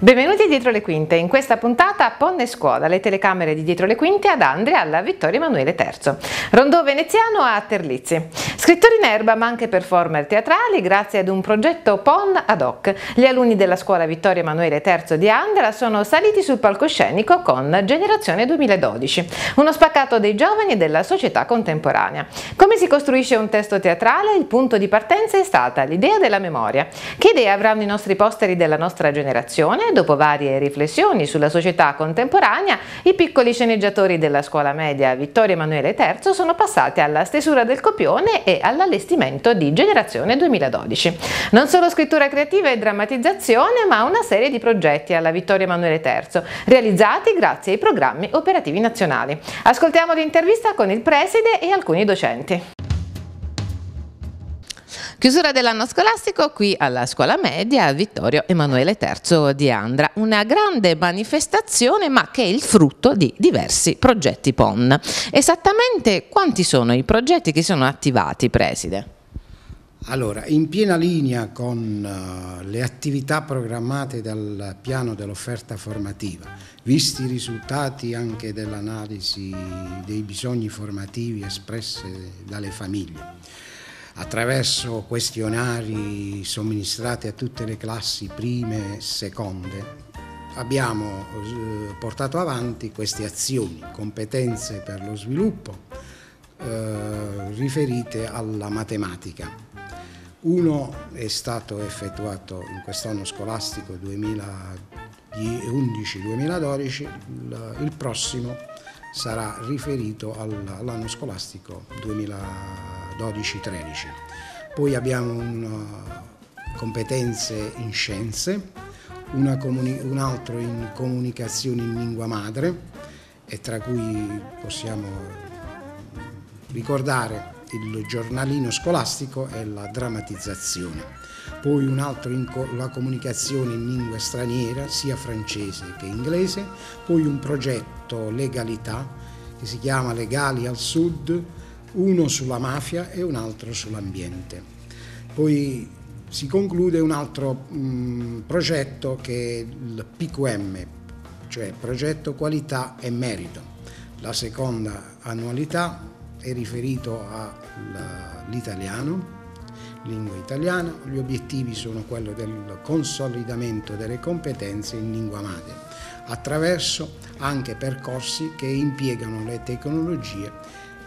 Benvenuti dietro le quinte. In questa puntata Ponne Scuola, le telecamere di dietro le quinte ad Andria alla Vittorio Emanuele III. Rondò veneziano a Terlizzi. Scrittori in erba ma anche performer teatrali grazie ad un progetto PON ad hoc. Gli alunni della scuola Vittorio Emanuele III di Andria sono saliti sul palcoscenico con Generazione 2012, uno spaccato dei giovani e della società contemporanea. Come si costruisce un testo teatrale? Il punto di partenza è stata l'idea della memoria. Che idea avranno i nostri posteri della nostra generazione? Dopo varie riflessioni sulla società contemporanea, i piccoli sceneggiatori della scuola media Vittorio Emanuele III sono passati alla stesura del copione e all'allestimento di Generazione 2012. Non solo scrittura creativa e drammatizzazione, ma una serie di progetti alla Vittorio Emanuele III, realizzati grazie ai programmi operativi nazionali. Ascoltiamo l'intervista con il preside e alcuni docenti. Chiusura dell'anno scolastico qui alla scuola media Vittorio Emanuele III di Andria, una grande manifestazione ma che è il frutto di diversi progetti PON. Esattamente quanti sono i progetti che sono attivati, preside? Allora, in piena linea con le attività programmate dal piano dell'offerta formativa, visti i risultati anche dell'analisi dei bisogni formativi espressi dalle famiglie, attraverso questionari somministrati a tutte le classi prime e seconde, abbiamo portato avanti queste azioni, competenze per lo sviluppo riferite alla matematica. Uno è stato effettuato in quest'anno scolastico 2011-2012, il prossimo sarà riferito all'anno scolastico 2012-13. Poi abbiamo competenze in scienze, un altro in comunicazione in lingua madre, e tra cui possiamo ricordare il giornalino scolastico e la drammatizzazione. Poi un altro la comunicazione in lingua straniera, sia francese che inglese, poi un progetto legalità che si chiama Legali al Sud, uno sulla mafia e un altro sull'ambiente. Poi si conclude un altro progetto che è il PQM, cioè progetto qualità e merito. La seconda annualità è riferito all'italiano, lingua italiana. Gli obiettivi sono quello del consolidamento delle competenze in lingua madre, attraverso anche percorsi che impiegano le tecnologie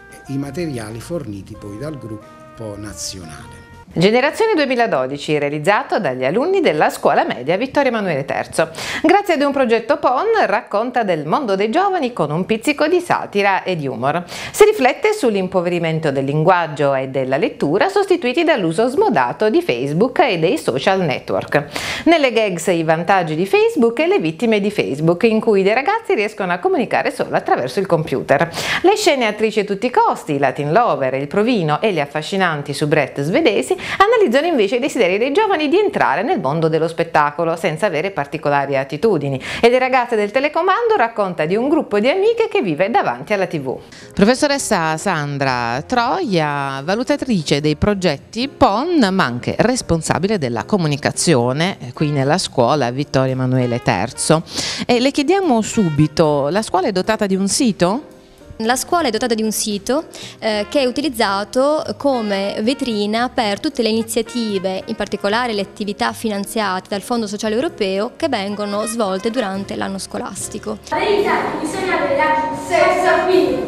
e i materiali forniti poi dal gruppo nazionale. Generazione 2012, realizzato dagli alunni della scuola media Vittorio Emanuele III. Grazie ad un progetto PON racconta del mondo dei giovani con un pizzico di satira e di humor. Si riflette sull'impoverimento del linguaggio e della lettura sostituiti dall'uso smodato di Facebook e dei social network. Nelle gags i vantaggi di Facebook e le vittime di Facebook, in cui dei ragazzi riescono a comunicare solo attraverso il computer. Le scene attrici a tutti i costi, i Latin lover, il provino e le affascinanti soubrette svedesi analizzano invece i desideri dei giovani di entrare nel mondo dello spettacolo senza avere particolari attitudini, e le ragazze del telecomando racconta di un gruppo di amiche che vive davanti alla TV. Professoressa Sandra Troia, valutatrice dei progetti PON ma anche responsabile della comunicazione qui nella scuola Vittorio Emanuele III. E le chiediamo subito, la scuola è dotata di un sito? La scuola è dotata di un sito che è utilizzato come vetrina per tutte le iniziative, in particolare le attività finanziate dal Fondo Sociale Europeo, che vengono svolte durante l'anno scolastico. La verità è che bisogna avere la stessa fine.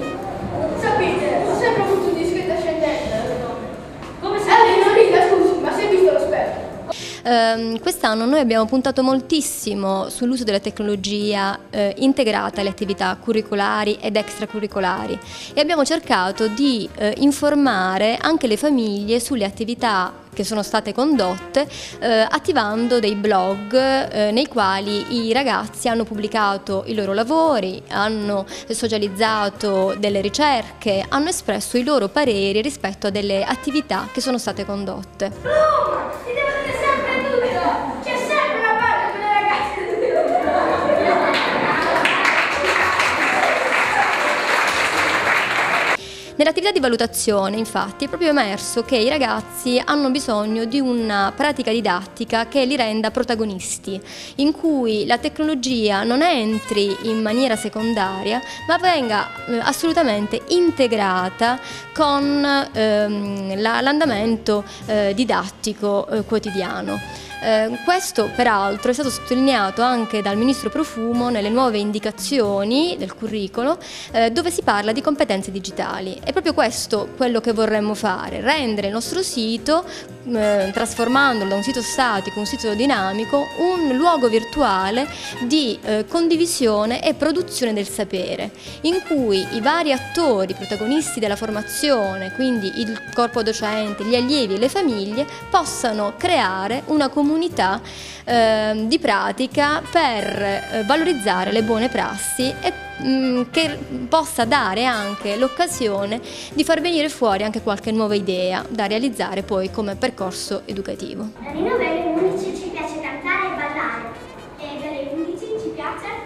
Sapete, ho sempre avuto un discreto ascendente. Come se non rida, scusi, ma sei visto lo specchio? Quest'anno noi abbiamo puntato moltissimo sull'uso della tecnologia integrata alle attività curricolari ed extracurricolari, e abbiamo cercato di informare anche le famiglie sulle attività che sono state condotte, attivando dei blog nei quali i ragazzi hanno pubblicato i loro lavori, hanno socializzato delle ricerche, hanno espresso i loro pareri rispetto a delle attività che sono state condotte. Nell'attività di valutazione, infatti, è proprio emerso che i ragazzi hanno bisogno di una pratica didattica che li renda protagonisti, in cui la tecnologia non entri in maniera secondaria, ma venga assolutamente integrata con l'andamento didattico quotidiano. Questo peraltro è stato sottolineato anche dal Ministro Profumo nelle nuove indicazioni del curricolo, dove si parla di competenze digitali. È proprio questo quello che vorremmo fare: rendere il nostro sito, trasformandolo da un sito statico, un sito dinamico, un luogo virtuale di condivisione e produzione del sapere, in cui i vari attori protagonisti della formazione, quindi il corpo docente, gli allievi e le famiglie, possano creare una comunità di pratica per valorizzare le buone prassi e che possa dare anche l'occasione di far venire fuori anche qualche nuova idea da realizzare poi come percorso educativo. Noi delle 11 ci piace cantare e ballare, e delle 11 ci piace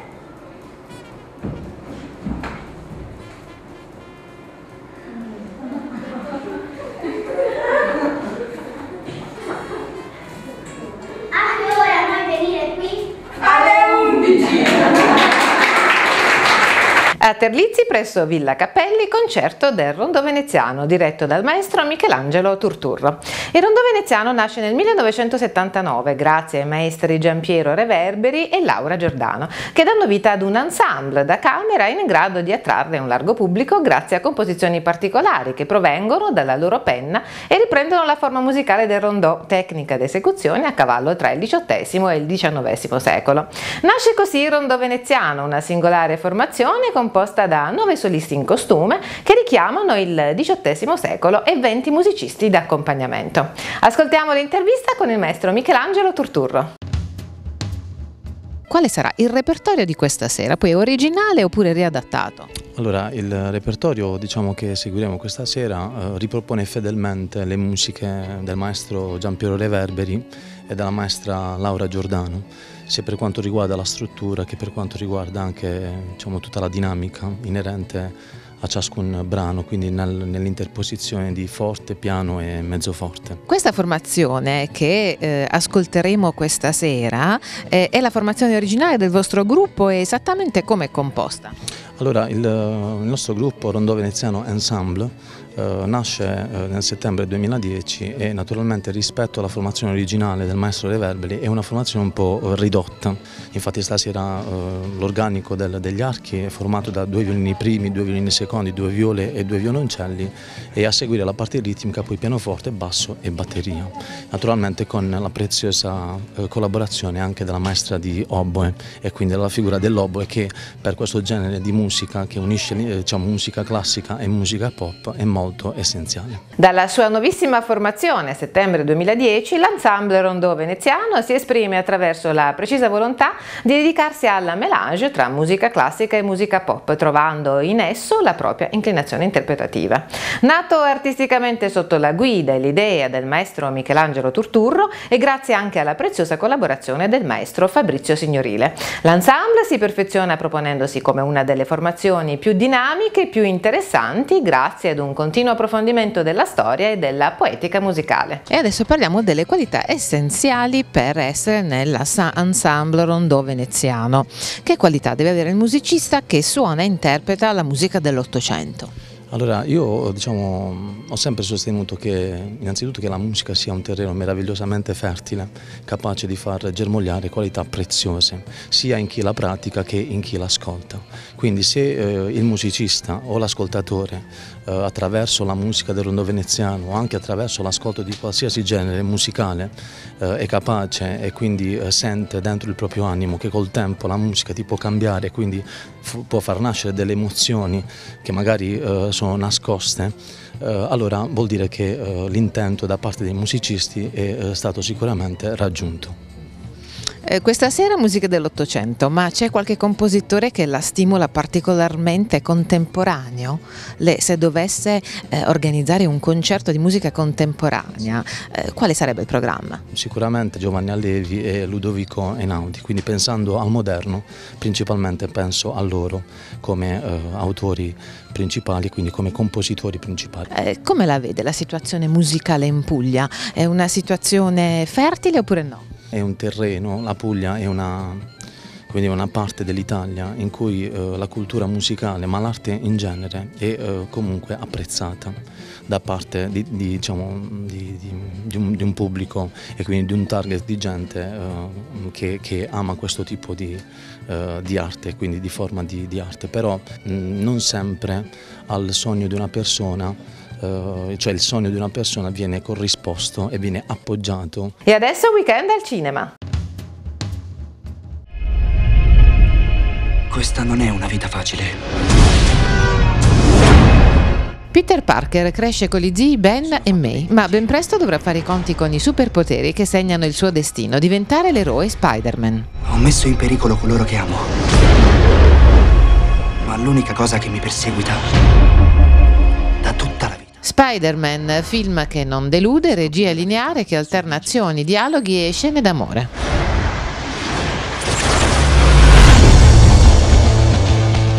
a Terlizzi presso Villa Cappelli, concerto del Rondò Veneziano diretto dal maestro Michelangelo Turturro. Il Rondò Veneziano nasce nel 1979 grazie ai maestri Giampiero Reverberi e Laura Giordano, che danno vita ad un ensemble da camera in grado di attrarre un largo pubblico grazie a composizioni particolari che provengono dalla loro penna e riprendono la forma musicale del rondò, tecnica d'esecuzione a cavallo tra il XVIII e il XIX secolo. Nasce così il Rondò Veneziano, una singolare formazione composta da 9 solisti in costume che richiamano il XVIII secolo e 20 musicisti d'accompagnamento. Ascoltiamo l'intervista con il maestro Michelangelo Turturro. Quale sarà il repertorio di questa sera? Poi originale oppure riadattato? Allora, il repertorio, diciamo, che seguiremo questa sera ripropone fedelmente le musiche del maestro Giampiero Reverberi e della maestra Laura Giordano, sia per quanto riguarda la struttura che per quanto riguarda anche, diciamo, tutta la dinamica inerente a ciascun brano, quindi nell'interposizione di forte, piano e mezzoforte. Questa formazione che ascolteremo questa sera è la formazione originale del vostro gruppo e esattamente come è composta? Allora, il nostro gruppo Rondò Veneziano Ensemble nasce nel settembre 2010 e naturalmente rispetto alla formazione originale del maestro Reverberi è una formazione un po' ridotta. Infatti stasera l'organico degli archi è formato da 2 violini primi, 2 violini secondi, 2 viole e 2 violoncelli, e a seguire la parte ritmica poi pianoforte, basso e batteria. Naturalmente con la preziosa collaborazione anche della maestra di oboe e quindi della figura dell'oboe, che per questo genere di musica che unisce, diciamo, musica classica e musica pop è molto essenziale. Dalla sua nuovissima formazione, settembre 2010, l'ensemble Rondò Veneziano si esprime attraverso la precisa volontà di dedicarsi alla mélange tra musica classica e musica pop, trovando in esso la propria inclinazione interpretativa. Nato artisticamente sotto la guida e l'idea del maestro Michelangelo Turturro e grazie anche alla preziosa collaborazione del maestro Fabrizio Signorile, l'ensemble si perfeziona proponendosi come una delle formazioni più dinamiche e più interessanti grazie ad un continuo approfondimento della storia e della poetica musicale. E adesso parliamo delle qualità essenziali per essere nell'ensemble Rondò Veneziano. Che qualità deve avere il musicista che suona e interpreta la musica dell'Ottocento? Allora, io, diciamo, ho sempre sostenuto che innanzitutto che la musica sia un terreno meravigliosamente fertile, capace di far germogliare qualità preziose, sia in chi la pratica che in chi l'ascolta. Quindi se il musicista o l'ascoltatore attraverso la musica del Rondò Veneziano o anche attraverso l'ascolto di qualsiasi genere musicale è capace e quindi sente dentro il proprio animo che col tempo la musica ti può cambiare e quindi può far nascere delle emozioni che magari sono nascoste, allora vuol dire che l'intento da parte dei musicisti è stato sicuramente raggiunto. Questa sera musica dell'Ottocento, ma c'è qualche compositore che la stimola particolarmente contemporaneo? Lei, se dovesse organizzare un concerto di musica contemporanea, quale sarebbe il programma? Sicuramente Giovanni Allevi e Ludovico Einaudi, quindi pensando al moderno principalmente penso a loro come autori principali, quindi come compositori principali. Come la vede la situazione musicale in Puglia? È una situazione fertile oppure no? È un terreno, la Puglia è quindi una parte dell'Italia in cui la cultura musicale, ma l'arte in genere, è comunque apprezzata da parte di un pubblico e quindi di un target di gente che ama questo tipo di arte, quindi di forma di arte, però non sempre al sogno di una persona, cioè il sogno di una persona viene corrisposto e viene appoggiato. E adesso weekend al cinema. Questa non è una vita facile. Peter Parker cresce con gli zii Ben e May, ma ben presto dovrà fare i conti con i superpoteri che segnano il suo destino, diventare l'eroe Spider-Man. Ho messo in pericolo coloro che amo. Ma l'unica cosa che mi perseguita da tutta la vita. Spider-Man, film che non delude, regia lineare che alterna azioni, dialoghi e scene d'amore.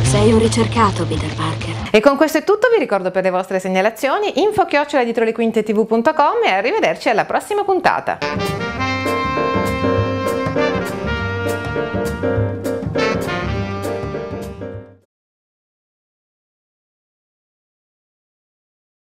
Sei un ricercato, Peter Parker. E con questo è tutto, vi ricordo per le vostre segnalazioni info@dietro le quinte tv.com e arrivederci alla prossima puntata.